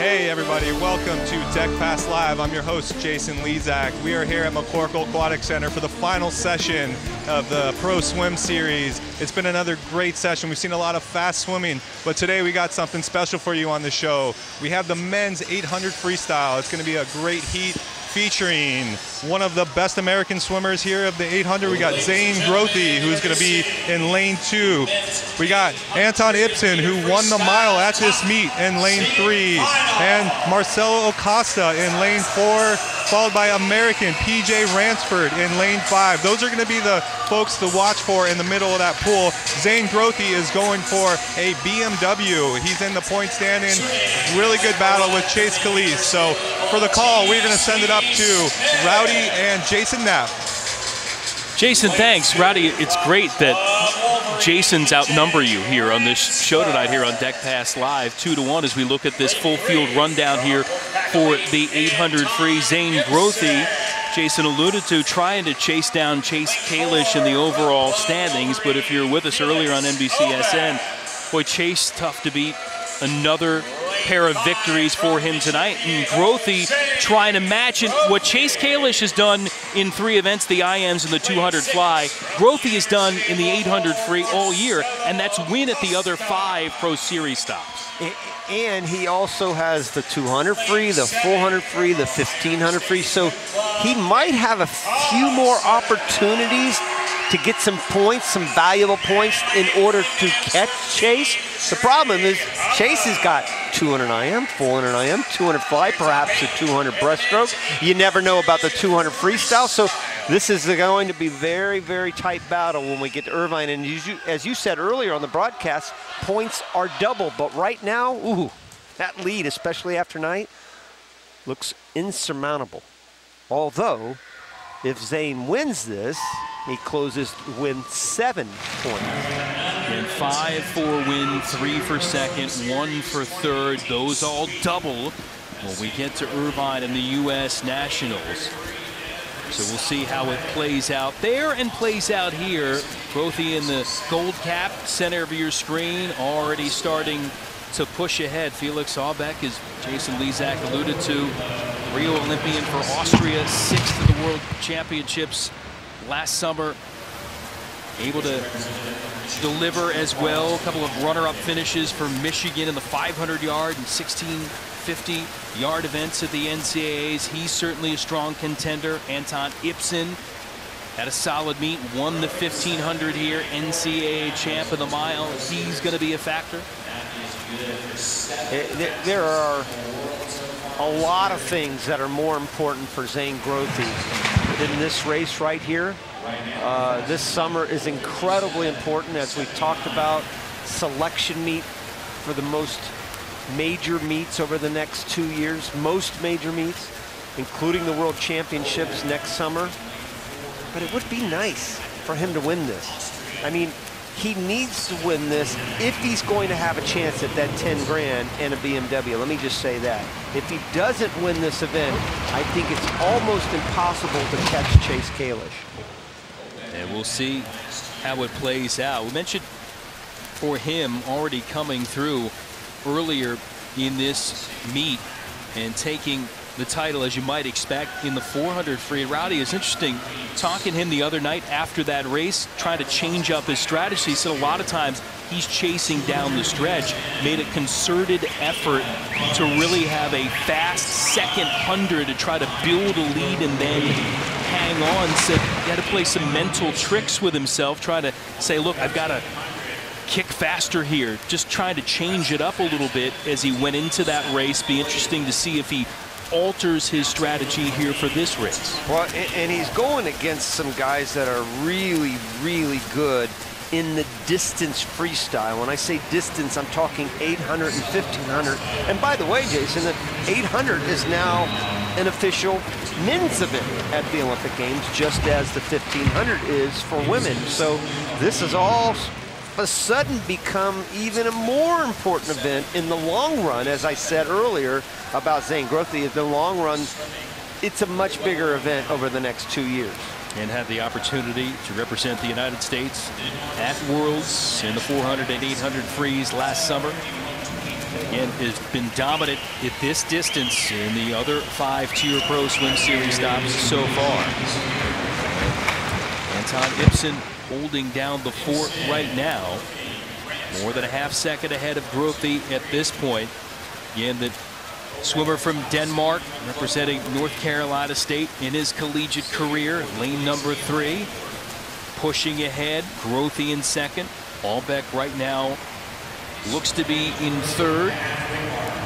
Hey everybody, welcome to Deck Pass Live. I'm your host, Jason Lezak. We are here at McCorkle Aquatic Center for the final session of the Pro Swim Series. It's been another great session. We've seen a lot of fast swimming, but today we got something special for you on the show. We have the men's 800 freestyle. It's gonna be a great heat featuring one of the best American swimmers here of the 800. We got Zane Grothe, who's going to be in lane 2. We got Anton Ibsen, who won the mile at this meet, in lane 3. And Marcelo Acosta in lane 4, followed by American PJ Ransford in lane 5. Those are going to be the folks to watch for in the middle of that pool. Zane Grothe is going for a BMW. He's in the point standing. Really good battle with Chase Calise. So for the call, we're going to send it up to Rowdy and Jason Knapp. Jason, thanks. Rowdy, it's great that Jason's outnumber you here on this show tonight here on Deck Pass Live, 2-1 as we look at this full field rundown here for the 800 free. Zane Grothe, Jason alluded to, trying to chase down Chase Kalish in the overall standings, but if you're with us earlier on NBCSN, boy, Chase tough to beat. Another pair of victories for him tonight, and Grothe trying to match what Chase Kalish has done in 3 events, the IMs and the 200 fly. Grothe has done in the 800 free all year, and that's win at the other 5 Pro Series stops. And he also has the 200 free, the 400 free, the 1500 free, so he might have a few more opportunities to get some points, some valuable points in order to catch Chase. The problem is Chase has got 200 IM, 400 IM, 200 fly, perhaps a 200 breaststroke. You never know about the 200 freestyle, so this is going to be very, very tight battle when we get to Irvine. And as you said earlier on the broadcast, points are double, but right now, ooh, that lead, especially after night, looks insurmountable. Although, if Zane wins this, he closes win 7 points. And 5 for win, 3 for second, 1 for third. Those all double when we get to Irvine and the U.S. Nationals. So we'll see how it plays out there and plays out here. Grothe in the gold cap, center of your screen, already starting to push ahead. Felix Aubeck, as Jason Lezak alluded to, Rio Olympian for Austria, 6th of the World Championships last summer. Able to deliver as well. A couple of runner-up finishes for Michigan in the 500-yard and 1650-yard events at the NCAAs. He's certainly a strong contender. Anton Ibsen had a solid meet, won the 1500 here, NCAA champ of the mile. He's going to be a factor. There are a lot of things that are more important for Zane Grothe than this race right here. This summer is incredibly important, as we've talked about. Selection meet for the most major meets over the next 2 years, most major meets, including the World Championships next summer. But it would be nice for him to win this. I mean, he needs to win this if he's going to have a chance at that 10 grand and a BMW. Let me just say that. If he doesn't win this event, I think it's almost impossible to catch Chase Kalish. And we'll see how it plays out. We mentioned for him already coming through earlier in this meet and taking the title, as you might expect, in the 400 free. Rowdy, is interesting talking to him the other night after that race, trying to change up his strategy. He said a lot of times he's chasing down the stretch, made a concerted effort to really have a fast second 100 to try to build a lead and then hang on. Said he had to play some mental tricks with himself, trying to say, look, I've got to kick faster here, just trying to change it up a little bit as he went into that race. Be interesting to see if he alters his strategy here for this race. Well, and he's going against some guys that are really, really good in the distance freestyle. When I say distance, I'm talking 800 and 1500. And by the way, Jason, the 800 is now an official men's event at the Olympic Games, just as the 1500 is for women. So this is all of a sudden become even a more important event in the long run. As I said earlier about Zane Grothe, in the long run, it's a much bigger event over the next 2 years. And had the opportunity to represent the United States at Worlds in the 400 and 800 frees last summer. Again, has been dominant at this distance in the other 5-tier Pro Swim Series stops so far. Anton Ipsen holding down the fort right now. More than a half second ahead of Grothe at this point. Again, the swimmer from Denmark representing North Carolina State in his collegiate career. Lane number 3. Pushing ahead. Grothe in second. Albeck right now looks to be in third.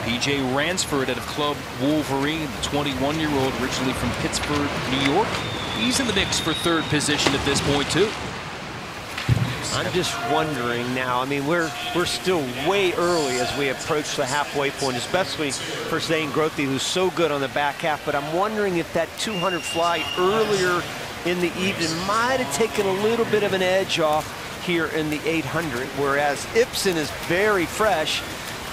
PJ Ransford out of Club Wolverine, the 21-year-old originally from Pittsburgh, New York. He's in the mix for third position at this point too. I'm just wondering now, I mean, we're still way early as we approach the halfway point, especially for Zane Grothe, who's so good on the back half, but I'm wondering if that 200 fly earlier in the evening might have taken a little bit of an edge off here in the 800, whereas Ipsen is very fresh.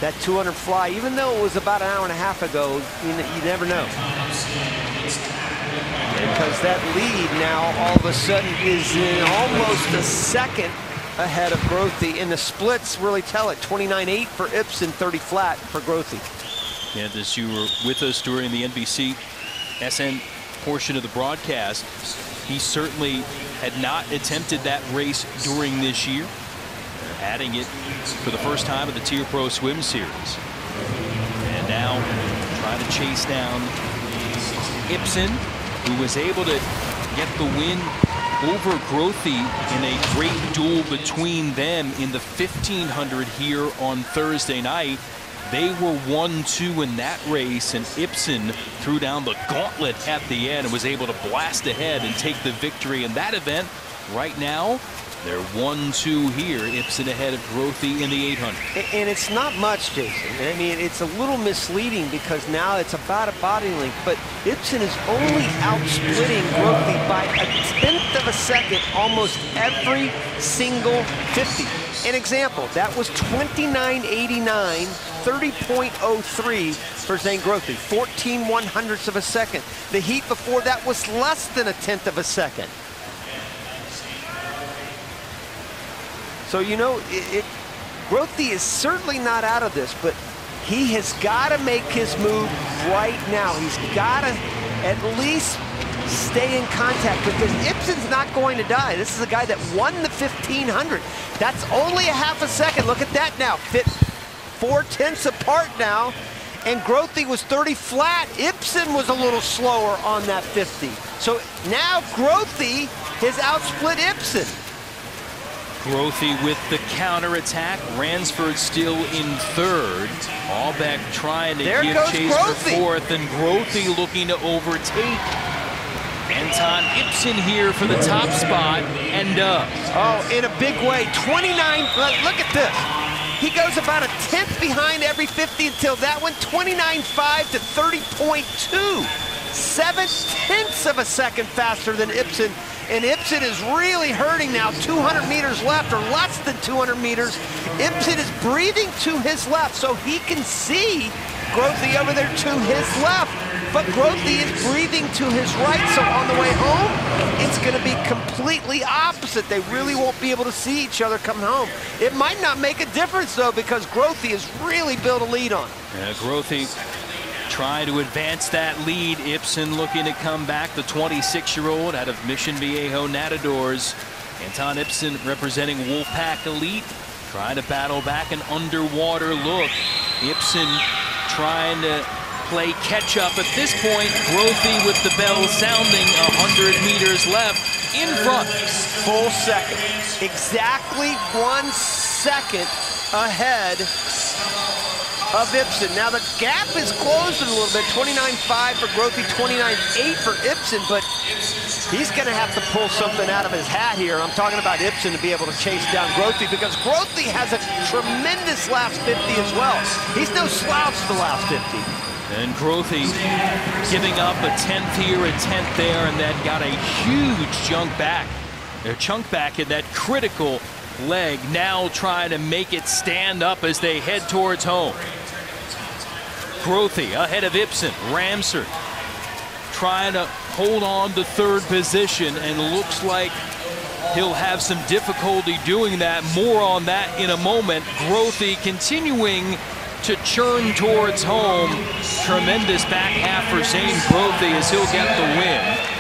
That 200 fly, even though it was about an hour and a half ago, you never know. Because that lead now all of a sudden is in almost a second ahead of Grothe, and the splits really tell it. 29.8 for Ipsen, 30 flat for Grothe. And as you were with us during the NBC SN portion of the broadcast, he certainly had not attempted that race during this year. Adding it for the first time at the Tier Pro Swim Series. And now trying to chase down Ipsen, who was able to get the win over Grothe in a great duel between them in the 1500 here on Thursday night. They were 1-2 in that race, and Ipsen threw down the gauntlet at the end and was able to blast ahead and take the victory in that event. Right now, they're 1-2 here. Ipsen ahead of Grothe in the 800. And it's not much, Jason. I mean, it's a little misleading because now it's about a body length, but Ipsen is only outsplitting Grothe by a 1/10 of a second almost every single 50. An example, that was 29.89, 30.03 for Zane Grothe, 14/100ths of a second. The heat before that was less than a 1/10 of a second. So, you know, Grothe is certainly not out of this, but he has got to make his move right now. He's got to at least stay in contact because Ipsen's not going to die. This is a guy that won the 1500. That's only a half a second. Look at that now. 4/10 apart now. And Grothe was 30 flat. Ipsen was a little slower on that 50. So now Grothe has outsplit Ipsen. Grothe with the counterattack. Ransford still in third. Albeck trying to give chase for fourth, and Grothe looking to overtake Anton Ipsen here for the top spot, and oh, in a big way. 29, look at this. He goes about a 1/10 behind every 50 until that one, 29.5 to 30.2. 7/10 of a second faster than Ipsen. And Ipsen is really hurting now. 200 meters left, or less than 200 meters. Ipsen is breathing to his left, so he can see Grothe over there to his left. But Grothe is breathing to his right, so on the way home, it's going to be completely opposite. They really won't be able to see each other coming home. It might not make a difference, though, because Grothe has really built a lead on him. Grothe trying to advance that lead. Ipsen looking to come back, the 26-year-old out of Mission Viejo Nadadores. Anton Ipsen representing Wolfpack Elite, trying to battle back an underwater look. Ipsen trying to play catch-up at this point. Grothe with the bell sounding, 100 meters left in front. Full second. Exactly 1 second ahead of Ipsen. Now the gap is closed a little bit, 29.5 for Grothe, 29.8 for Ipsen, but he's going to have to pull something out of his hat here. I'm talking about Ipsen to be able to chase down Grothe, because Grothe has a tremendous last 50 as well. He's no slouch the last 50. And Grothe giving up a 10th here, a 10th there, and then got a huge chunk back in that critical leg, now trying to make it stand up as they head towards home. Grothe ahead of Ipsen. Ramsert trying to hold on to third position, and looks like he'll have some difficulty doing that. More on that in a moment. Grothe continuing to churn towards home. Tremendous back half for Zane Grothe as he'll get the win.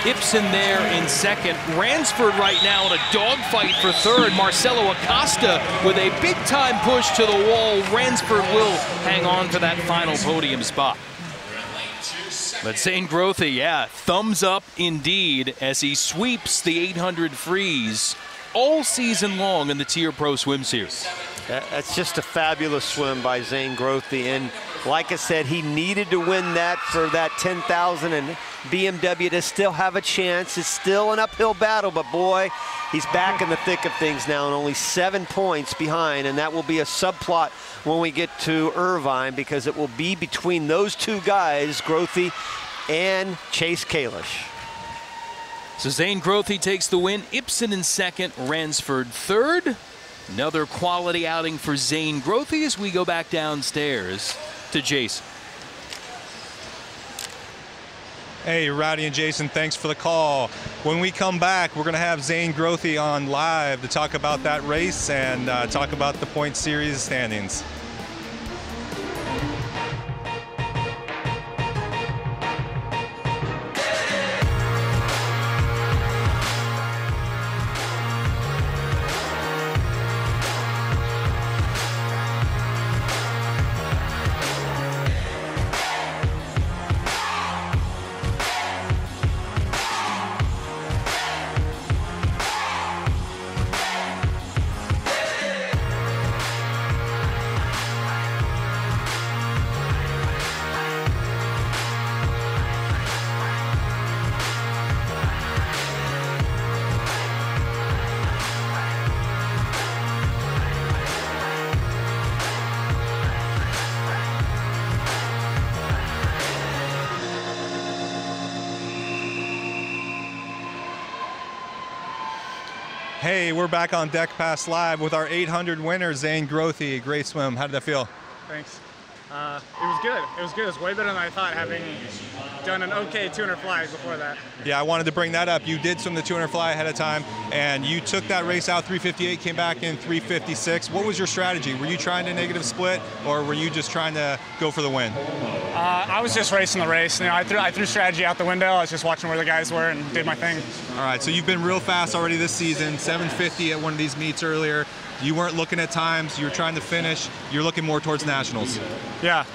Ibsen there in second. Ransford right now in a dogfight for third. Marcelo Acosta with a big-time push to the wall. Ransford will hang on for that final podium spot. But Zane Grothe, yeah, thumbs up indeed as he sweeps the 800 freeze all season long in the Tier Pro Swim Series. That's just a fabulous swim by Zane Grothe, and like I said, he needed to win that for that 10,000 and BMW to still have a chance. It's still an uphill battle, but boy, he's back in the thick of things now and only 7 points behind, and that will be a subplot when we get to Irvine because it will be between those two guys, Grothe and Chase Kalish. So Zane Grothe takes the win. Ibsen in second, Ransford third. Another quality outing for Zane Grothe as we go back downstairs to Jason. Hey, Rowdy and Jason, thanks for the call. When we come back, we're going to have Zane Grothe on live to talk about that race and talk about the point series standings. Hey, we're back on Deck Pass Live with our 800 winner, Zane Grothe. Great swim. How did that feel? Thanks. It was good. It was good. It was way better than I thought, having done an okay 200 fly before that. Yeah, I wanted to bring that up. You did swim the 200 fly ahead of time, and you took that race out 358, came back in 356. What was your strategy? Were you trying to negative split, or were you just trying to go for the win? I was just racing the race. You know, I threw strategy out the window. I was just watching where the guys were and did my thing. All right, so you've been real fast already this season, 750 at one of these meets earlier. You weren't looking at times. You were trying to finish. You're looking more towards nationals. Yeah,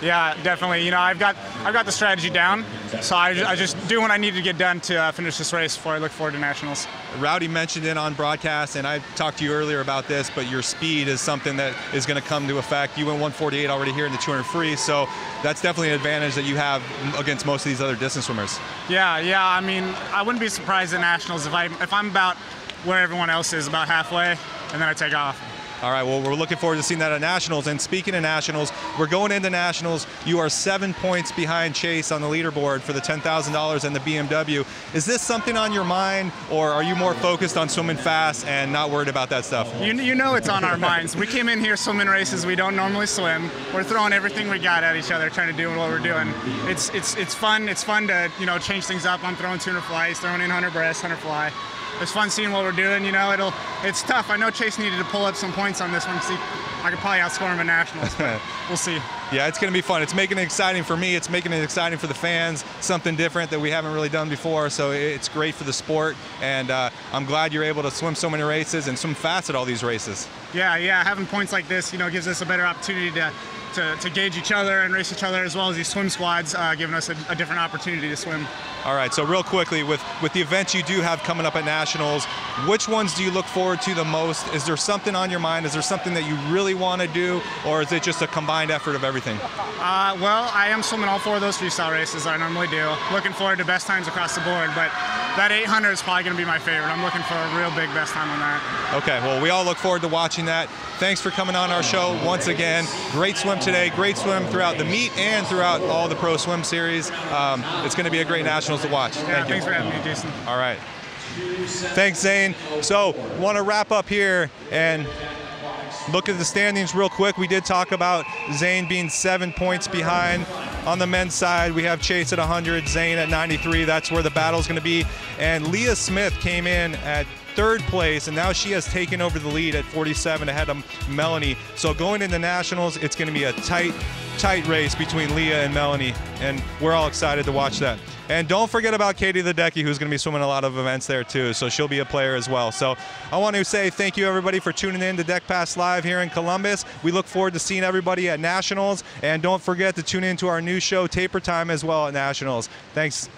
definitely. You know, I've got the strategy down, so I just do what I need to get done to finish this race before I look forward to nationals. Rowdy mentioned it on broadcast, and I talked to you earlier about this, but your speed is something that is going to come to effect. You went 148 already here in the 200 free, so that's definitely an advantage that you have against most of these other distance swimmers. Yeah. I mean, I wouldn't be surprised at nationals if I'm about where everyone else is, about halfway, and then I take off. All right, well, we're looking forward to seeing that at Nationals. And speaking of Nationals, we're going into Nationals. You are 7 points behind Chase on the leaderboard for the $10,000 and the BMW. Is this something on your mind, or are you more focused on swimming fast and not worried about that stuff? You know it's on our minds. We came in here swimming races we don't normally swim. We're throwing everything we got at each other, trying to do what we're doing. It's fun. It's fun to, you know, change things up. I'm throwing 200 flies, throwing in 100 breast, 100 fly. It's fun seeing what we're doing. You know, it's tough. I know Chase needed to pull up some points on this one because I could probably outscore him in nationals, but we'll see. Yeah, it's going to be fun. It's making it exciting for me. It's making it exciting for the fans, something different that we haven't really done before. So it's great for the sport, and I'm glad you're able to swim so many races and swim fast at all these races. Yeah, having points like this, you know, gives us a better opportunity to gauge each other and race each other, as well as these swim squads, giving us a different opportunity to swim. All right, so real quickly, with the events you do have coming up at Nationals, which ones do you look forward to the most? Is there something on your mind? Is there something that you really want to do, or is it just a combined effort of everything? Well, I am swimming all 4 of those freestyle races I normally do. Looking forward to best times across the board, but that 800 is probably going to be my favorite. I'm looking for a real big best time on that. Okay, well, we all look forward to watching that. Thanks for coming on our show once again. Great swim today, great swim throughout the meet and throughout all the Pro Swim Series. It's going to be a great Nationals to watch. Yeah, thanks for having me, Jason. All right. Thanks, Zane. So, want to wrap up here and look at the standings real quick. We did talk about Zane being 7 points behind. On the men's side, we have Chase at 100, Zane at 93. That's where the battle's going to be. And Leah Smith came in at third place, and now she has taken over the lead at 47 ahead of Melanie. So going into nationals, it's going to be a tight race between Leah and Melanie, and we're all excited to watch that. And don't forget about Katie Ledecky, who's going to be swimming a lot of events there too, so she'll be a player as well. So I want to say thank you everybody for tuning in to Deck Pass Live here in Columbus. We look forward to seeing everybody at Nationals, and don't forget to tune in to our new show Taper Time as well at Nationals. Thanks.